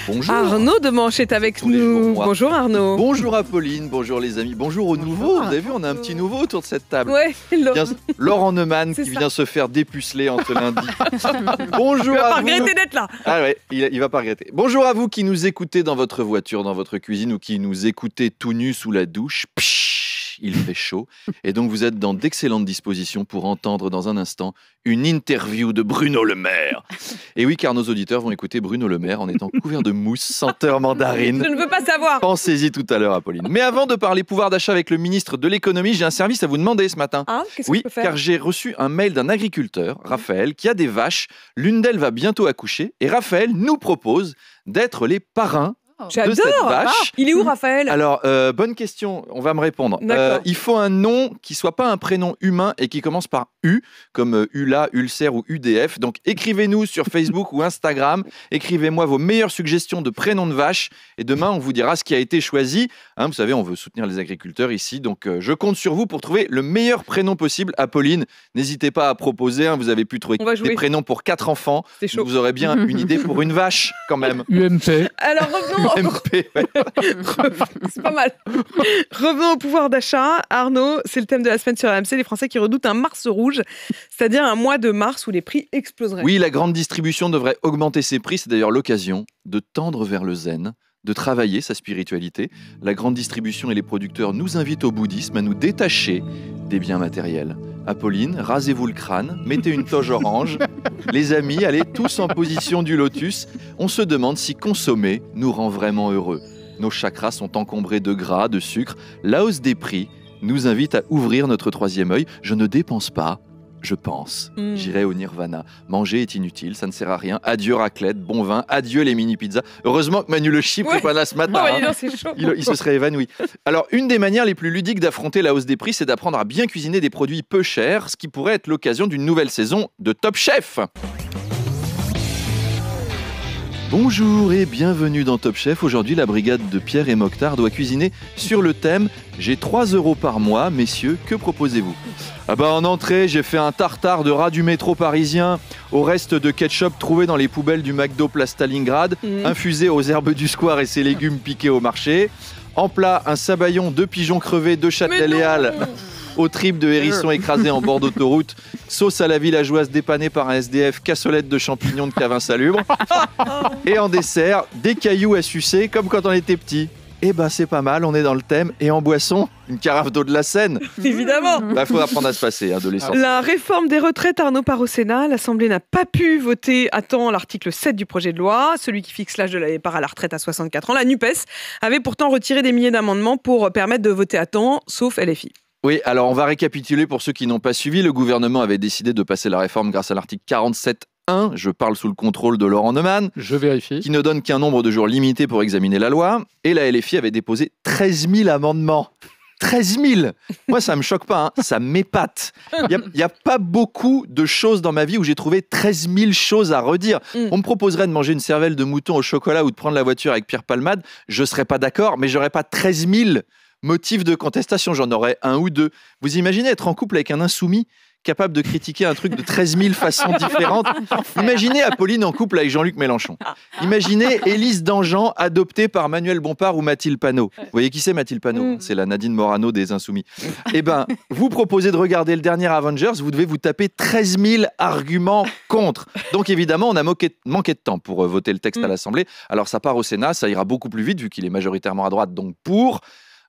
Bonjour. Arnaud Demanche est avec nous. Bonjour Arnaud. Bonjour Apolline, bonjour les amis, bonjour aux nouveaux. Vous avez vu, on a un petit nouveau autour de cette table. Ouais, Laurent Neumann qui vient se faire dépuceler en ce lundi. Bonjour à vous. Il va pas regretter d'être là. Ah ouais, il va pas regretter. Bonjour à vous qui nous écoutez dans votre voiture, dans votre cuisine ou qui nous écoutez tout nu sous la douche. Il fait chaud et donc vous êtes dans d'excellentes dispositions pour entendre dans un instant une interview de Bruno Le Maire. Et oui, car nos auditeurs vont écouter Bruno Le Maire en étant couverts de mousse, senteur mandarine. Je ne veux pas savoir. Pensez-y tout à l'heure, Apolline. Mais avant de parler pouvoir d'achat avec le ministre de l'économie, j'ai un service à vous demander ce matin. Ah, qu'est-ce oui, que je peux faire? car j'ai reçu un mail d'un agriculteur, Raphaël, qui a des vaches. L'une d'elles va bientôt accoucher et Raphaël nous propose d'être les parrains de cette vache. Il est où Raphaël? Alors, bonne question, on va me répondre. Il faut un nom qui soit pas un prénom humain et qui commence par U, comme ULA, Ulcère ou UDF. Donc, écrivez-nous sur Facebook ou Instagram. Écrivez-moi vos meilleures suggestions de prénoms de vache. Et demain, on vous dira ce qui a été choisi. Hein, vous savez, on veut soutenir les agriculteurs ici. Donc, je compte sur vous pour trouver le meilleur prénom possible. Apolline, n'hésitez pas à proposer. Hein, vous avez pu trouver des prénoms pour 4 enfants. C'est chaud. Vous aurez bien une idée pour une vache, quand même. UMP. Alors, revenons. UMP, ouais. C'est pas mal. Revenons au pouvoir d'achat. Arnaud, c'est le thème de la semaine sur RMC. Les Français qui redoutent un mars rouge, c'est-à-dire un mois de mars où les prix exploseraient. Oui, la grande distribution devrait augmenter ses prix. C'est d'ailleurs l'occasion de tendre vers le zen, de travailler sa spiritualité. La grande distribution et les producteurs nous invitent au bouddhisme à nous détacher des biens matériels. Apolline, rasez-vous le crâne, mettez une toge orange. Les amis, allez tous en position du lotus. On se demande si consommer nous rend vraiment heureux. Nos chakras sont encombrés de gras, de sucre. La hausse des prix nous invite à ouvrir notre troisième œil. Je ne dépense pas, je pense. J'irai au nirvana. Manger est inutile, ça ne sert à rien. Adieu raclette, bon vin, adieu les mini-pizzas. Heureusement que Manu Le Chip n'est pas là ce matin. Non, c'est chaud. Il se serait évanoui. Alors, une des manières les plus ludiques d'affronter la hausse des prix, c'est d'apprendre à bien cuisiner des produits peu chers, ce qui pourrait être l'occasion d'une nouvelle saison de Top Chef. Bonjour et bienvenue dans Top Chef. Aujourd'hui, la brigade de Pierre et Mokhtar doit cuisiner sur le thème « J'ai 3 € par mois, messieurs, que proposez-vous » En entrée, j'ai fait un tartare de rat du métro parisien au reste de ketchup trouvé dans les poubelles du McDo Place Stalingrad, infusé aux herbes du square et ses légumes piqués au marché. En plat, un sabayon, 2 pigeons crevés, 2 châtelet-léal aux tripes de hérisson écrasés en bord d'autoroute, sauce à la villageoise dépannée par un SDF, cassolette de champignons de cave insalubre. Et en dessert, des cailloux à sucer comme quand on était petit. C'est pas mal, on est dans le thème. Et en boisson, une carafe d'eau de la Seine. Évidemment. Faut apprendre à se passer de l'essence. La réforme des retraites, Arnaud, part au Sénat. L'Assemblée n'a pas pu voter à temps l'article 7 du projet de loi, celui qui fixe l'âge de la départ à la retraite à 64 ans. La NUPES avait pourtant retiré des milliers d'amendements pour permettre de voter à temps, sauf LFI. Oui, alors on va récapituler pour ceux qui n'ont pas suivi. Le gouvernement avait décidé de passer la réforme grâce à l'article 47.1, je parle sous le contrôle de Laurent Neumann, je vérifie, qui ne donne qu'un nombre de jours limité pour examiner la loi. Et la LFI avait déposé 13 000 amendements. 13 000 ! Moi, ça me choque pas, ça m'épate. Il n'y a pas beaucoup de choses dans ma vie où j'ai trouvé 13 000 choses à redire. On me proposerait de manger une cervelle de mouton au chocolat ou de prendre la voiture avec Pierre Palmade. Je ne serais pas d'accord, mais j'aurais pas 13 000 motifs de contestation. J'en aurais 1 ou 2. Vous imaginez être en couple avec un insoumis capable de critiquer un truc de 13 000 façons différentes. Imaginez Apolline en couple avec Jean-Luc Mélenchon. Imaginez Élise Dangean adoptée par Manuel Bompard ou Mathilde Panot. Vous voyez qui c'est Mathilde Panot? C'est la Nadine Morano des Insoumis. Vous proposez de regarder le dernier Avengers, vous devez vous taper 13 000 arguments contre. Donc évidemment, on a manqué de temps pour voter le texte à l'Assemblée. Alors ça part au Sénat, ça ira beaucoup plus vite vu qu'il est majoritairement à droite, donc pour...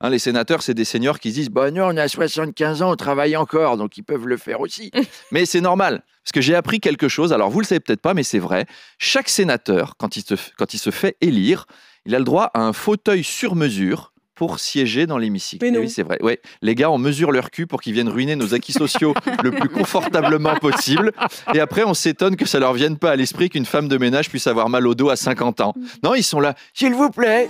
les sénateurs, c'est des seniors qui se disent « non, on a 75 ans, on travaille encore, donc ils peuvent le faire aussi. » Mais c'est normal, parce que j'ai appris quelque chose, alors vous le savez peut-être pas, mais c'est vrai. Chaque sénateur, quand il se fait élire, il a le droit à un fauteuil sur mesure pour siéger dans l'hémicycle. Et oui, c'est vrai. Ouais. Les gars, on mesure leur cul pour qu'ils viennent ruiner nos acquis sociaux le plus confortablement possible. Et après, on s'étonne que ça leur vienne pas à l'esprit qu'une femme de ménage puisse avoir mal au dos à 50 ans. Non, ils sont là. « S'il vous plaît !»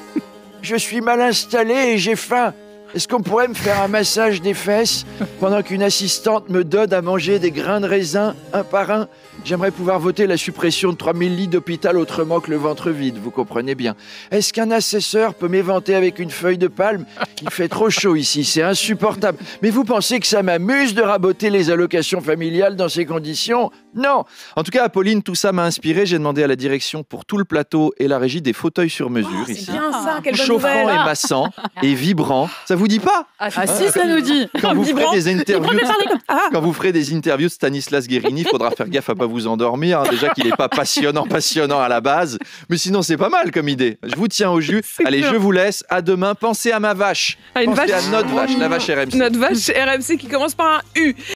Je suis mal installé et j'ai faim. Est-ce qu'on pourrait me faire un massage des fesses pendant qu'une assistante me donne à manger des grains de raisin un par un? J'aimerais pouvoir voter la suppression de 3000 lits d'hôpital autrement que le ventre vide, vous comprenez bien. Est-ce qu'un assesseur peut m'éventer avec une feuille de palme? Il fait trop chaud ici, c'est insupportable. Mais vous pensez que ça m'amuse de raboter les allocations familiales dans ces conditions? Non. En tout cas, Apolline, tout ça m'a inspiré. J'ai demandé à la direction pour tout le plateau et la régie des fauteuils sur mesure ici. C'est bien ça, quelle bonne Chauffant nouvelle. et massant et vibrant. Ça vous dit pas? Ah si, ça nous dit. Quand vous ferez des interviews, Ah. quand vous ferez des interviews de Stanislas Guérini, il faudra faire gaffe à pas vous endormir. Déjà qu'il n'est pas passionnant à la base, mais sinon c'est pas mal comme idée. Je vous tiens au jus. Allez, clair. je vous laisse. À demain. Pensez à ma vache. À une Pensez vache. à notre vache, la vache RMC. Notre vache RMC qui commence par un U.